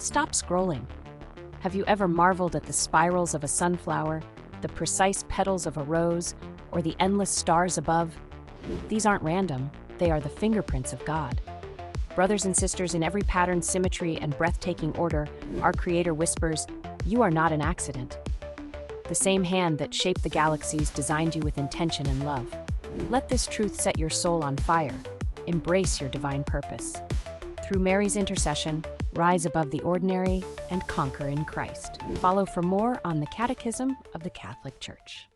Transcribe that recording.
stop scrolling. Have you ever marveled at the spirals of a sunflower, the precise petals of a rose, or the endless stars above? These aren't random, they are the fingerprints of God. Brothers and sisters, in every pattern, symmetry, and breathtaking order, our Creator whispers, "You are not an accident." The same hand that shaped the galaxies designed you with intention and love. Let this truth set your soul on fire. Embrace your divine purpose. Through Mary's intercession, rise above the ordinary and conquer in Christ. Follow for more on the Catechism of the Catholic Church.